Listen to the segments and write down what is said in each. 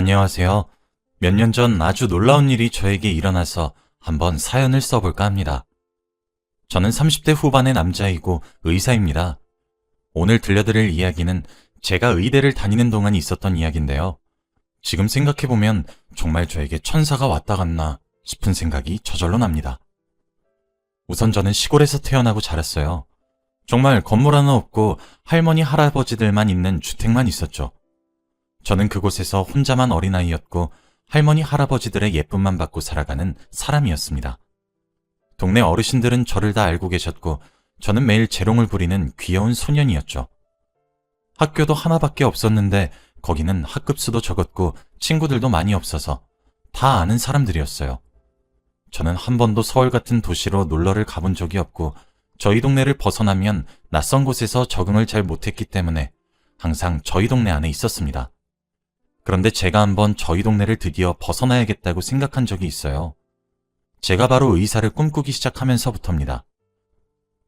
안녕하세요. 몇 년 전 아주 놀라운 일이 저에게 일어나서 한번 사연을 써볼까 합니다. 저는 30대 후반의 남자이고 의사입니다. 오늘 들려드릴 이야기는 제가 의대를 다니는 동안 있었던 이야기인데요. 지금 생각해보면 정말 저에게 천사가 왔다 갔나 싶은 생각이 저절로 납니다. 우선 저는 시골에서 태어나고 자랐어요. 정말 건물 하나 없고 할머니, 할아버지들만 있는 주택만 있었죠. 저는 그곳에서 혼자만 어린아이였고 할머니, 할아버지들의 예쁨만 받고 살아가는 사람이었습니다. 동네 어르신들은 저를 다 알고 계셨고 저는 매일 재롱을 부리는 귀여운 소년이었죠. 학교도 하나밖에 없었는데 거기는 학급수도 적었고 친구들도 많이 없어서 다 아는 사람들이었어요. 저는 한 번도 서울 같은 도시로 놀러를 가본 적이 없고 저희 동네를 벗어나면 낯선 곳에서 적응을 잘 못했기 때문에 항상 저희 동네 안에 있었습니다. 그런데 제가 한번 저희 동네를 드디어 벗어나야겠다고 생각한 적이 있어요. 제가 바로 의사를 꿈꾸기 시작하면서부터입니다.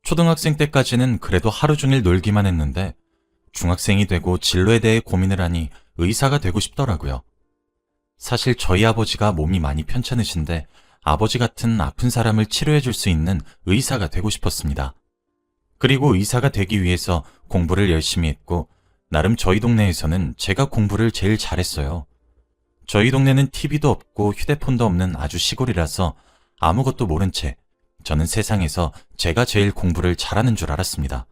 초등학생 때까지는 그래도 하루 종일 놀기만 했는데 중학생이 되고 진로에 대해 고민을 하니 의사가 되고 싶더라고요. 사실 저희 아버지가 몸이 많이 편찮으신데 아버지 같은 아픈 사람을 치료해 줄 수 있는 의사가 되고 싶었습니다. 그리고 의사가 되기 위해서 공부를 열심히 했고 나름 저희 동네에서는 제가 공부를 제일 잘했어요. 저희 동네는 TV도 없고 휴대폰도 없는 아주 시골이라서 아무것도 모른 채 저는 세상에서 제가 제일 공부를 잘하는 줄 알았습니다.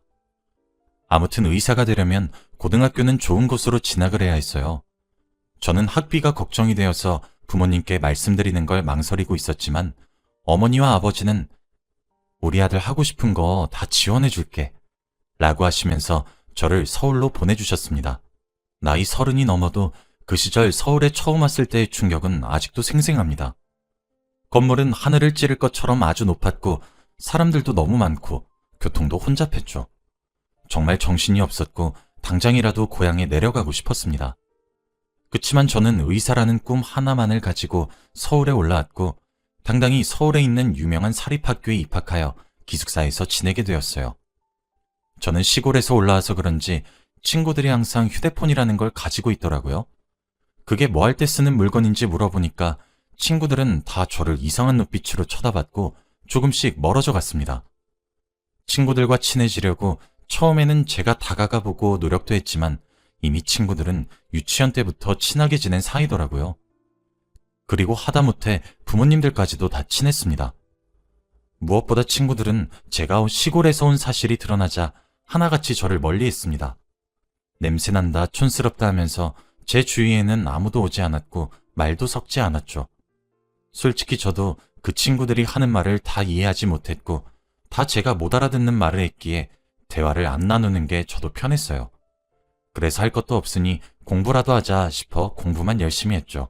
아무튼 의사가 되려면 고등학교는 좋은 곳으로 진학을 해야 했어요. 저는 학비가 걱정이 되어서 부모님께 말씀드리는 걸 망설이고 있었지만 어머니와 아버지는 우리 아들 하고 싶은 거 다 지원해 줄게 라고 하시면서 저를 서울로 보내주셨습니다. 나이 30이 넘어도 그 시절 서울에 처음 왔을 때의 충격은 아직도 생생합니다. 건물은 하늘을 찌를 것처럼 아주 높았고 사람들도 너무 많고 교통도 혼잡했죠. 정말 정신이 없었고 당장이라도 고향에 내려가고 싶었습니다. 그치만 저는 의사라는 꿈 하나만을 가지고 서울에 올라왔고 당당히 서울에 있는 유명한 사립학교에 입학하여 기숙사에서 지내게 되었어요. 저는 시골에서 올라와서 그런지 친구들이 항상 휴대폰이라는 걸 가지고 있더라고요. 그게 뭐 할 때 쓰는 물건인지 물어보니까 친구들은 다 저를 이상한 눈빛으로 쳐다봤고 조금씩 멀어져 갔습니다. 친구들과 친해지려고 처음에는 제가 다가가보고 노력도 했지만 이미 친구들은 유치원 때부터 친하게 지낸 사이더라고요. 그리고 하다못해 부모님들까지도 다 친했습니다. 무엇보다 친구들은 제가 시골에서 온 사실이 드러나자 하나같이 저를 멀리했습니다. 냄새난다, 촌스럽다 하면서 제 주위에는 아무도 오지 않았고 말도 섞지 않았죠. 솔직히 저도 그 친구들이 하는 말을 다 이해하지 못했고 다 제가 못 알아듣는 말을 했기에 대화를 안 나누는 게 저도 편했어요. 그래서 할 것도 없으니 공부라도 하자 싶어 공부만 열심히 했죠.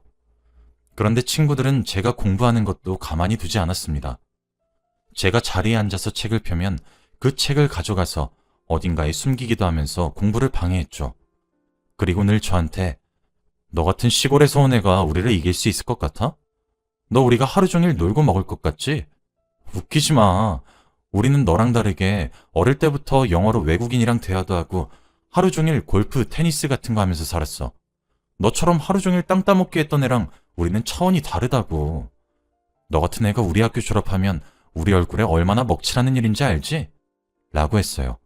그런데 친구들은 제가 공부하는 것도 가만히 두지 않았습니다. 제가 자리에 앉아서 책을 펴면 그 책을 가져가서 어딘가에 숨기기도 하면서 공부를 방해했죠. 그리고 늘 저한테 너 같은 시골에서 온 애가 우리를 이길 수 있을 것 같아? 너 우리가 하루 종일 놀고 먹을 것 같지? 웃기지 마. 우리는 너랑 다르게 어릴 때부터 영어로 외국인이랑 대화도 하고 하루 종일 골프, 테니스 같은 거 하면서 살았어. 너처럼 하루 종일 땅 따먹기 했던 애랑 우리는 차원이 다르다고. 너 같은 애가 우리 학교 졸업하면 우리 얼굴에 얼마나 먹칠하는 일인지 알지? 라고 했어요.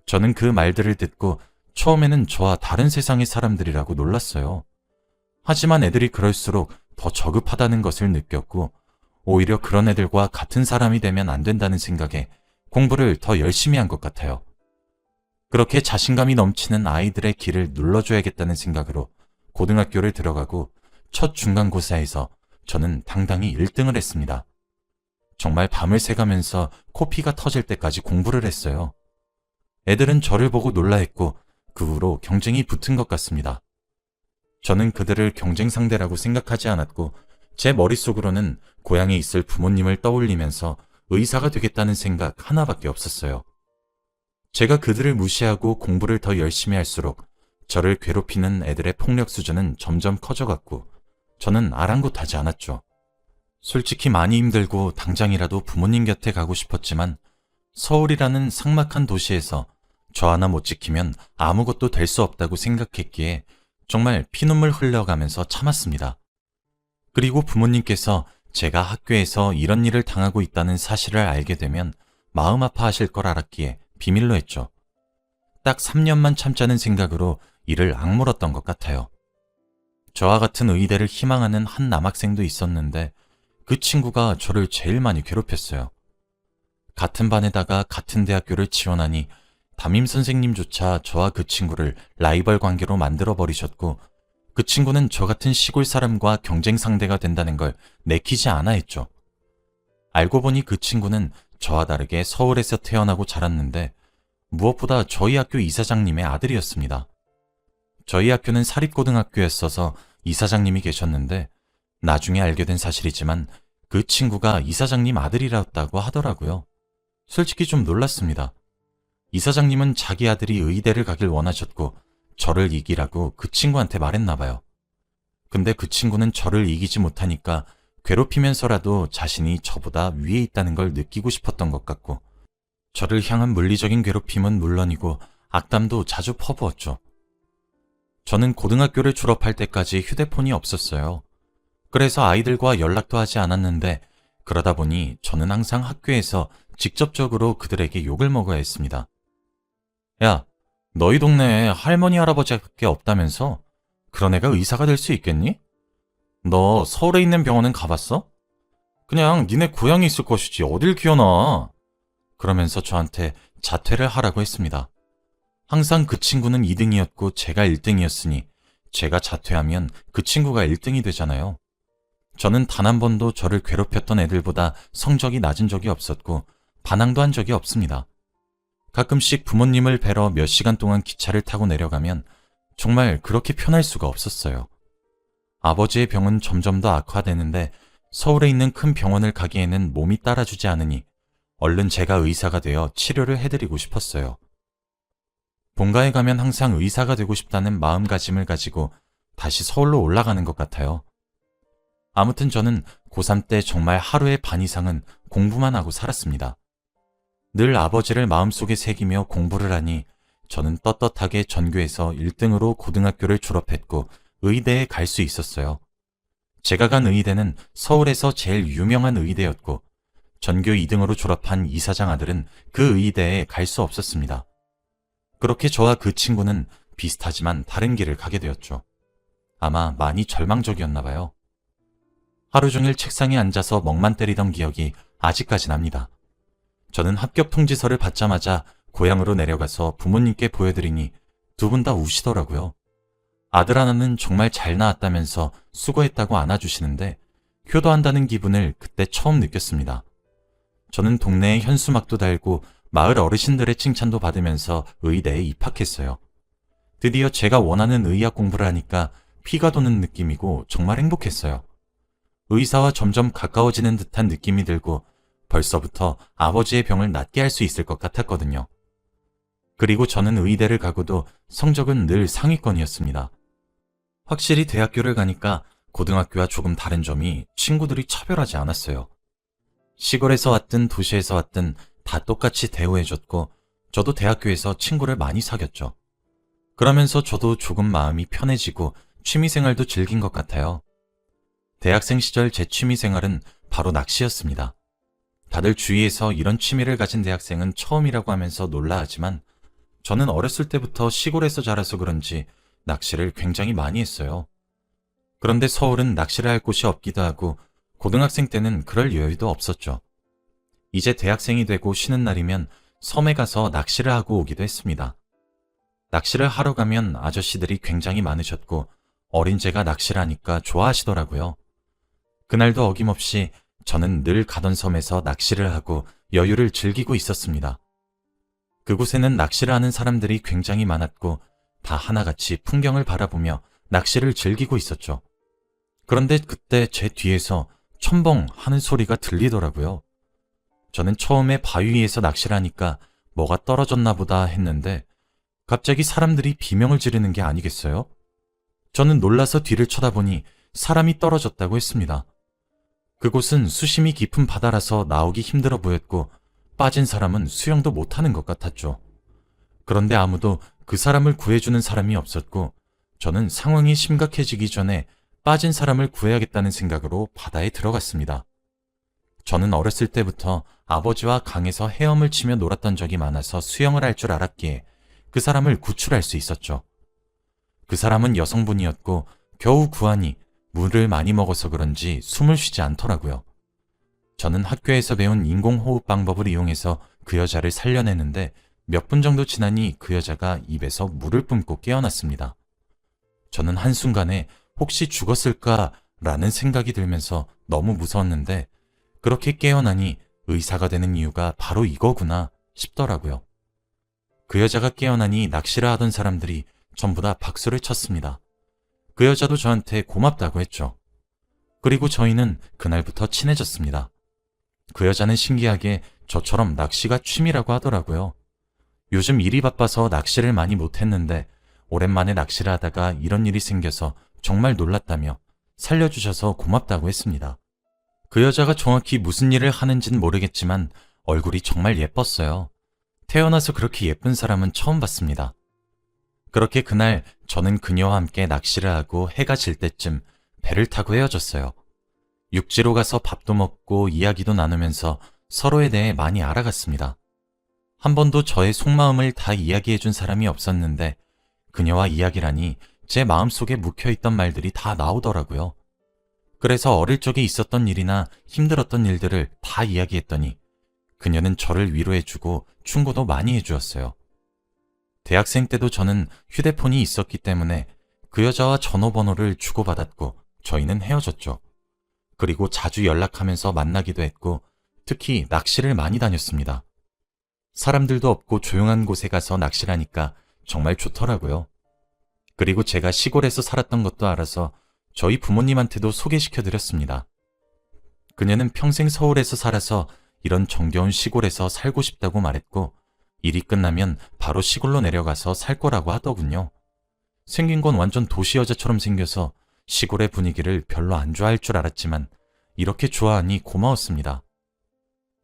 저는 그 말들을 듣고 처음에는 저와 다른 세상의 사람들이라고 놀랐어요. 하지만 애들이 그럴수록 더 저급하다는 것을 느꼈고 오히려 그런 애들과 같은 사람이 되면 안 된다는 생각에 공부를 더 열심히 한 것 같아요. 그렇게 자신감이 넘치는 아이들의 길을 눌러줘야겠다는 생각으로 고등학교를 들어가고 첫 중간고사에서 저는 당당히 1등을 했습니다. 정말 밤을 새가면서 코피가 터질 때까지 공부를 했어요. 애들은 저를 보고 놀라했고 그 후로 경쟁이 붙은 것 같습니다. 저는 그들을 경쟁 상대라고 생각하지 않았고 제 머릿속으로는 고향에 있을 부모님을 떠올리면서 의사가 되겠다는 생각 하나밖에 없었어요. 제가 그들을 무시하고 공부를 더 열심히 할수록 저를 괴롭히는 애들의 폭력 수준은 점점 커져갔고 저는 아랑곳하지 않았죠. 솔직히 많이 힘들고 당장이라도 부모님 곁에 가고 싶었지만 서울이라는 삭막한 도시에서 저 하나 못 지키면 아무것도 될 수 없다고 생각했기에 정말 피눈물 흘려가면서 참았습니다. 그리고 부모님께서 제가 학교에서 이런 일을 당하고 있다는 사실을 알게 되면 마음 아파하실 걸 알았기에 비밀로 했죠. 딱 3년만 참자는 생각으로 이를 악물었던 것 같아요. 저와 같은 의대를 희망하는 한 남학생도 있었는데 그 친구가 저를 제일 많이 괴롭혔어요. 같은 반에다가 같은 대학교를 지원하니 담임 선생님조차 저와 그 친구를 라이벌 관계로 만들어버리셨고 그 친구는 저 같은 시골 사람과 경쟁 상대가 된다는 걸 내키지 않아 했죠. 알고 보니 그 친구는 저와 다르게 서울에서 태어나고 자랐는데 무엇보다 저희 학교 이사장님의 아들이었습니다. 저희 학교는 사립고등학교였어서 이사장님이 계셨는데 나중에 알게 된 사실이지만 그 친구가 이사장님 아들이라고 하더라고요. 솔직히 좀 놀랐습니다. 이사장님은 자기 아들이 의대를 가길 원하셨고 저를 이기라고 그 친구한테 말했나 봐요. 근데 그 친구는 저를 이기지 못하니까 괴롭히면서라도 자신이 저보다 위에 있다는 걸 느끼고 싶었던 것 같고 저를 향한 물리적인 괴롭힘은 물론이고 악담도 자주 퍼부었죠. 저는 고등학교를 졸업할 때까지 휴대폰이 없었어요. 그래서 아이들과 연락도 하지 않았는데 그러다 보니 저는 항상 학교에서 직접적으로 그들에게 욕을 먹어야 했습니다. 야, 너희 동네에 할머니 할아버지밖에 없다면서? 그런 애가 의사가 될 수 있겠니? 너 서울에 있는 병원은 가봤어? 그냥 니네 고향에 있을 것이지 어딜 기어나. 그러면서 저한테 자퇴를 하라고 했습니다. 항상 그 친구는 2등이었고 제가 1등이었으니 제가 자퇴하면 그 친구가 1등이 되잖아요. 저는 단 한 번도 저를 괴롭혔던 애들보다 성적이 낮은 적이 없었고 반항도 한 적이 없습니다. 가끔씩 부모님을 뵈러 몇 시간 동안 기차를 타고 내려가면 정말 그렇게 편할 수가 없었어요. 아버지의 병은 점점 더 악화되는데 서울에 있는 큰 병원을 가기에는 몸이 따라주지 않으니 얼른 제가 의사가 되어 치료를 해드리고 싶었어요. 본가에 가면 항상 의사가 되고 싶다는 마음가짐을 가지고 다시 서울로 올라가는 것 같아요. 아무튼 저는 고3 때 정말 하루의 반 이상은 공부만 하고 살았습니다. 늘 아버지를 마음속에 새기며 공부를 하니 저는 떳떳하게 전교에서 1등으로 고등학교를 졸업했고 의대에 갈 수 있었어요. 제가 간 의대는 서울에서 제일 유명한 의대였고 전교 2등으로 졸업한 이사장 아들은 그 의대에 갈 수 없었습니다. 그렇게 저와 그 친구는 비슷하지만 다른 길을 가게 되었죠. 아마 많이 절망적이었나 봐요. 하루 종일 책상에 앉아서 멍만 때리던 기억이 아직까지 납니다. 저는 합격 통지서를 받자마자 고향으로 내려가서 부모님께 보여드리니 두 분 다 우시더라고요. 아들 하나는 정말 잘 나왔다면서 수고했다고 안아주시는데 효도한다는 기분을 그때 처음 느꼈습니다. 저는 동네에 현수막도 달고 마을 어르신들의 칭찬도 받으면서 의대에 입학했어요. 드디어 제가 원하는 의학 공부를 하니까 피가 도는 느낌이고 정말 행복했어요. 의사와 점점 가까워지는 듯한 느낌이 들고 벌써부터 아버지의 병을 낫게 할 수 있을 것 같았거든요. 그리고 저는 의대를 가고도 성적은 늘 상위권이었습니다. 확실히 대학교를 가니까 고등학교와 조금 다른 점이 친구들이 차별하지 않았어요. 시골에서 왔든 도시에서 왔든 다 똑같이 대우해줬고 저도 대학교에서 친구를 많이 사귀었죠. 그러면서 저도 조금 마음이 편해지고 취미생활도 즐긴 것 같아요. 대학생 시절 제 취미생활은 바로 낚시였습니다. 다들 주위에서 이런 취미를 가진 대학생은 처음이라고 하면서 놀라하지만 저는 어렸을 때부터 시골에서 자라서 그런지 낚시를 굉장히 많이 했어요. 그런데 서울은 낚시를 할 곳이 없기도 하고 고등학생 때는 그럴 여유도 없었죠. 이제 대학생이 되고 쉬는 날이면 섬에 가서 낚시를 하고 오기도 했습니다. 낚시를 하러 가면 아저씨들이 굉장히 많으셨고 어린 제가 낚시를 하니까 좋아하시더라고요. 그날도 어김없이 저는 늘 가던 섬에서 낚시를 하고 여유를 즐기고 있었습니다. 그곳에는 낚시를 하는 사람들이 굉장히 많았고 다 하나같이 풍경을 바라보며 낚시를 즐기고 있었죠. 그런데 그때 제 뒤에서 첨벙 하는 소리가 들리더라고요. 저는 처음에 바위 위에서 낚시를 하니까 뭐가 떨어졌나 보다 했는데 갑자기 사람들이 비명을 지르는 게 아니겠어요? 저는 놀라서 뒤를 쳐다보니 사람이 떨어졌다고 했습니다. 그곳은 수심이 깊은 바다라서 나오기 힘들어 보였고 빠진 사람은 수영도 못하는 것 같았죠. 그런데 아무도 그 사람을 구해주는 사람이 없었고 저는 상황이 심각해지기 전에 빠진 사람을 구해야겠다는 생각으로 바다에 들어갔습니다. 저는 어렸을 때부터 아버지와 강에서 헤엄을 치며 놀았던 적이 많아서 수영을 할 줄 알았기에 그 사람을 구출할 수 있었죠. 그 사람은 여성분이었고 겨우 구하니 물을 많이 먹어서 그런지 숨을 쉬지 않더라고요. 저는 학교에서 배운 인공호흡 방법을 이용해서 그 여자를 살려내는데 몇 분 정도 지나니 그 여자가 입에서 물을 뿜고 깨어났습니다. 저는 한순간에 혹시 죽었을까라는 생각이 들면서 너무 무서웠는데 그렇게 깨어나니 의사가 되는 이유가 바로 이거구나 싶더라고요. 그 여자가 깨어나니 낚시를 하던 사람들이 전부 다 박수를 쳤습니다. 그 여자도 저한테 고맙다고 했죠. 그리고 저희는 그날부터 친해졌습니다. 그 여자는 신기하게 저처럼 낚시가 취미라고 하더라고요. 요즘 일이 바빠서 낚시를 많이 못했는데 오랜만에 낚시를 하다가 이런 일이 생겨서 정말 놀랐다며 살려주셔서 고맙다고 했습니다. 그 여자가 정확히 무슨 일을 하는지는 모르겠지만 얼굴이 정말 예뻤어요. 태어나서 그렇게 예쁜 사람은 처음 봤습니다. 그렇게 그날 저는 그녀와 함께 낚시를 하고 해가 질 때쯤 배를 타고 헤어졌어요. 육지로 가서 밥도 먹고 이야기도 나누면서 서로에 대해 많이 알아갔습니다. 한 번도 저의 속마음을 다 이야기해준 사람이 없었는데 그녀와 이야기를 하니 제 마음속에 묵혀있던 말들이 다 나오더라고요. 그래서 어릴 적에 있었던 일이나 힘들었던 일들을 다 이야기했더니 그녀는 저를 위로해주고 충고도 많이 해주었어요. 대학생 때도 저는 휴대폰이 있었기 때문에 그 여자와 전화번호를 주고받았고 저희는 헤어졌죠. 그리고 자주 연락하면서 만나기도 했고 특히 낚시를 많이 다녔습니다. 사람들도 없고 조용한 곳에 가서 낚시를 하니까 정말 좋더라고요. 그리고 제가 시골에서 살았던 것도 알아서 저희 부모님한테도 소개시켜드렸습니다. 그녀는 평생 서울에서 살아서 이런 정겨운 시골에서 살고 싶다고 말했고 일이 끝나면 바로 시골로 내려가서 살 거라고 하더군요. 생긴 건 완전 도시 여자처럼 생겨서 시골의 분위기를 별로 안 좋아할 줄 알았지만 이렇게 좋아하니 고마웠습니다.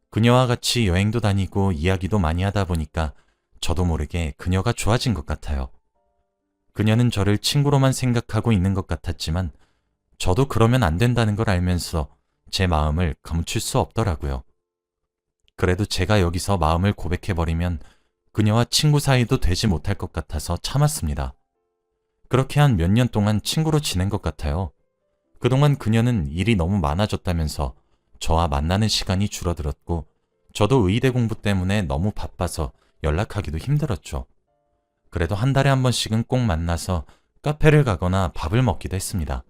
그녀와 같이 여행도 다니고 이야기도 많이 하다 보니까 저도 모르게 그녀가 좋아진 것 같아요. 그녀는 저를 친구로만 생각하고 있는 것 같았지만 저도 그러면 안 된다는 걸 알면서 제 마음을 감출 수 없더라고요. 그래도 제가 여기서 마음을 고백해버리면 그녀와 친구 사이도 되지 못할 것 같아서 참았습니다. 그렇게 한 몇 년 동안 친구로 지낸 것 같아요. 그동안 그녀는 일이 너무 많아졌다면서 저와 만나는 시간이 줄어들었고 저도 의대 공부 때문에 너무 바빠서 연락하기도 힘들었죠. 그래도 한 달에 한 번씩은 꼭 만나서 카페를 가거나 밥을 먹기도 했습니다.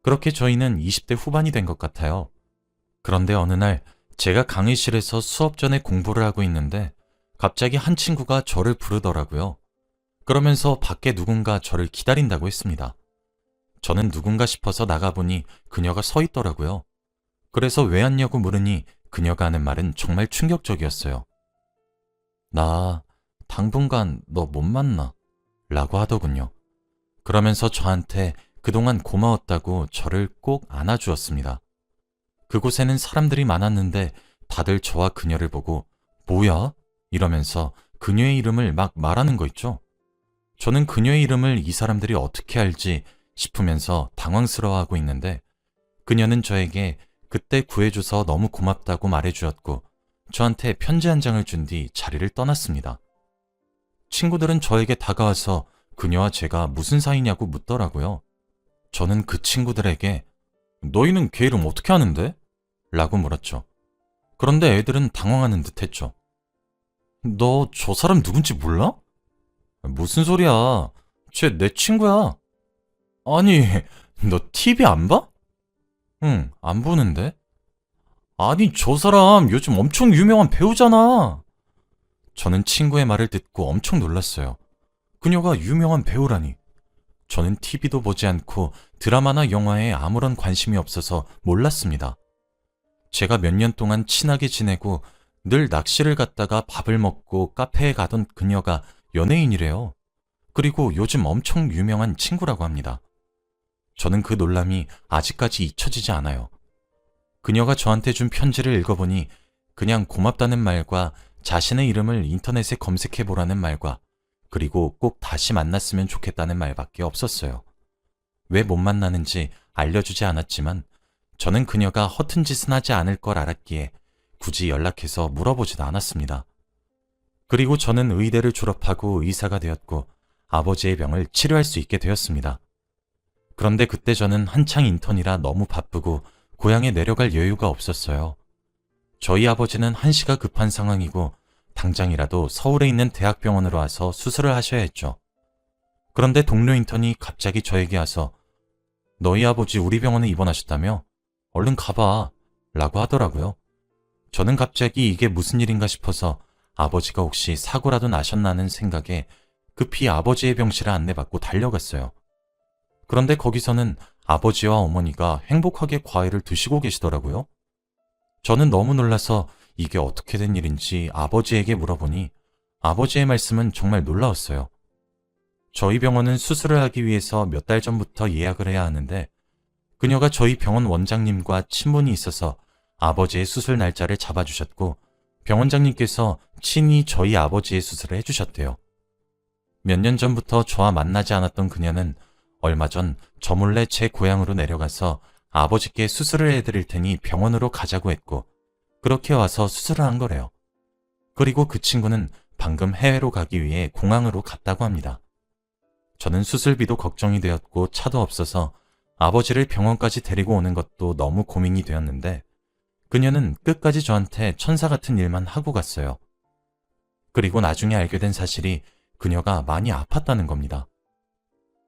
그렇게 저희는 20대 후반이 된 것 같아요. 그런데 어느 날 제가 강의실에서 수업 전에 공부를 하고 있는데 갑자기 한 친구가 저를 부르더라고요. 그러면서 밖에 누군가 저를 기다린다고 했습니다. 저는 누군가 싶어서 나가보니 그녀가 서 있더라고요. 그래서 왜 왔냐고 물으니 그녀가 하는 말은 정말 충격적이었어요. 나 당분간 너 못 만나 라고 하더군요. 그러면서 저한테 그동안 고마웠다고 저를 꼭 안아주었습니다. 그곳에는 사람들이 많았는데 다들 저와 그녀를 보고 뭐야? 이러면서 그녀의 이름을 막 말하는 거 있죠. 저는 그녀의 이름을 이 사람들이 어떻게 알지 싶으면서 당황스러워하고 있는데 그녀는 저에게 그때 구해줘서 너무 고맙다고 말해주었고 저한테 편지 한 장을 준 뒤 자리를 떠났습니다. 친구들은 저에게 다가와서 그녀와 제가 무슨 사이냐고 묻더라고요. 저는 그 친구들에게 너희는 걔 이름 어떻게 아는데? 라고 물었죠. 그런데 애들은 당황하는 듯 했죠. 너 저 사람 누군지 몰라? 무슨 소리야? 쟤 내 친구야. 아니, 너 TV 안 봐? 응, 안 보는데. 아니, 저 사람 요즘 엄청 유명한 배우잖아. 저는 친구의 말을 듣고 엄청 놀랐어요. 그녀가 유명한 배우라니. 저는 TV도 보지 않고 드라마나 영화에 아무런 관심이 없어서 몰랐습니다. 제가 몇 년 동안 친하게 지내고 늘 낚시를 갔다가 밥을 먹고 카페에 가던 그녀가 연예인이래요. 그리고 요즘 엄청 유명한 친구라고 합니다. 저는 그 놀람이 아직까지 잊혀지지 않아요. 그녀가 저한테 준 편지를 읽어보니 그냥 고맙다는 말과 자신의 이름을 인터넷에 검색해보라는 말과 그리고 꼭 다시 만났으면 좋겠다는 말밖에 없었어요. 왜 못 만나는지 알려주지 않았지만 저는 그녀가 허튼 짓은 하지 않을 걸 알았기에 굳이 연락해서 물어보지도 않았습니다. 그리고 저는 의대를 졸업하고 의사가 되었고 아버지의 병을 치료할 수 있게 되었습니다. 그런데 그때 저는 한창 인턴이라 너무 바쁘고 고향에 내려갈 여유가 없었어요. 저희 아버지는 한시가 급한 상황이고 당장이라도 서울에 있는 대학병원으로 와서 수술을 하셔야 했죠. 그런데 동료 인턴이 갑자기 저에게 와서 너희 아버지 우리 병원에 입원하셨다며? 얼른 가봐 라고 하더라고요. 저는 갑자기 이게 무슨 일인가 싶어서 아버지가 혹시 사고라도 나셨나는 생각에 급히 아버지의 병실에 안내받고 달려갔어요. 그런데 거기서는 아버지와 어머니가 행복하게 과일을 드시고 계시더라고요. 저는 너무 놀라서 이게 어떻게 된 일인지 아버지에게 물어보니 아버지의 말씀은 정말 놀라웠어요. 저희 병원은 수술을 하기 위해서 몇 달 전부터 예약을 해야 하는데 그녀가 저희 병원 원장님과 친분이 있어서 아버지의 수술 날짜를 잡아주셨고 병원장님께서 친히 저희 아버지의 수술을 해주셨대요. 몇 년 전부터 저와 만나지 않았던 그녀는 얼마 전 저 몰래 제 고향으로 내려가서 아버지께 수술을 해드릴 테니 병원으로 가자고 했고 그렇게 와서 수술을 한 거래요. 그리고 그 친구는 방금 해외로 가기 위해 공항으로 갔다고 합니다. 저는 수술비도 걱정이 되었고 차도 없어서 아버지를 병원까지 데리고 오는 것도 너무 고민이 되었는데 그녀는 끝까지 저한테 천사 같은 일만 하고 갔어요. 그리고 나중에 알게 된 사실이 그녀가 많이 아팠다는 겁니다.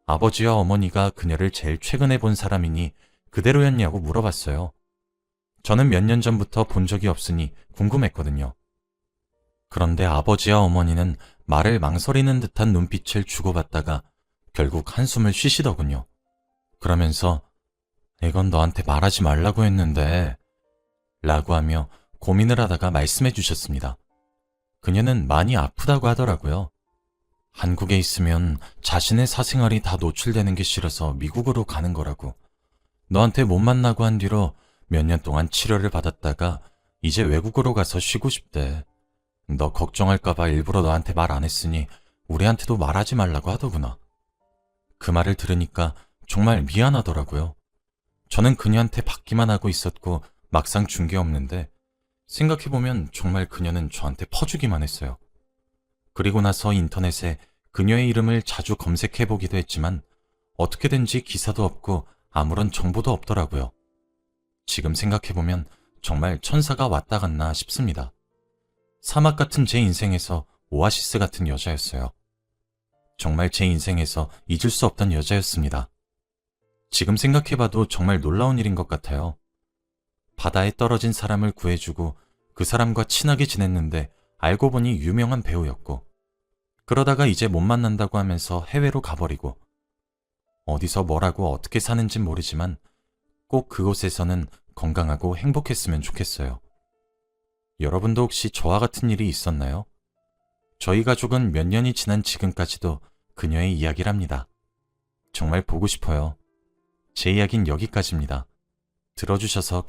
아버지와 어머니가 그녀를 제일 최근에 본 사람이니 그대로였냐고 물어봤어요. 저는 몇 년 전부터 본 적이 없으니 궁금했거든요. 그런데 아버지와 어머니는 말을 망설이는 듯한 눈빛을 주고받다가 결국 한숨을 쉬시더군요. 그러면서 이건 너한테 말하지 말라고 했는데 라고 하며 고민을 하다가 말씀해 주셨습니다. 그녀는 많이 아프다고 하더라고요. 한국에 있으면 자신의 사생활이 다 노출되는 게 싫어서 미국으로 가는 거라고. 너한테 못 만나고 한 뒤로 몇 년 동안 치료를 받았다가 이제 외국으로 가서 쉬고 싶대. 너 걱정할까봐 일부러 너한테 말 안 했으니 우리한테도 말하지 말라고 하더구나. 그 말을 들으니까 정말 미안하더라고요. 저는 그녀한테 받기만 하고 있었고 막상 준 게 없는데 생각해보면 정말 그녀는 저한테 퍼주기만 했어요. 그리고 나서 인터넷에 그녀의 이름을 자주 검색해보기도 했지만 어떻게 된지 기사도 없고 아무런 정보도 없더라고요. 지금 생각해보면 정말 천사가 왔다 갔나 싶습니다. 사막 같은 제 인생에서 오아시스 같은 여자였어요. 정말 제 인생에서 잊을 수 없던 여자였습니다. 지금 생각해봐도 정말 놀라운 일인 것 같아요. 바다에 떨어진 사람을 구해주고 그 사람과 친하게 지냈는데 알고 보니 유명한 배우였고 그러다가 이제 못 만난다고 하면서 해외로 가버리고 어디서 뭐라고 어떻게 사는진 모르지만 꼭 그곳에서는 건강하고 행복했으면 좋겠어요. 여러분도 혹시 저와 같은 일이 있었나요? 저희 가족은 몇 년이 지난 지금까지도 그녀의 이야기를 합니다. 정말 보고 싶어요. 제 이야기는 여기까지입니다. 들어주셔서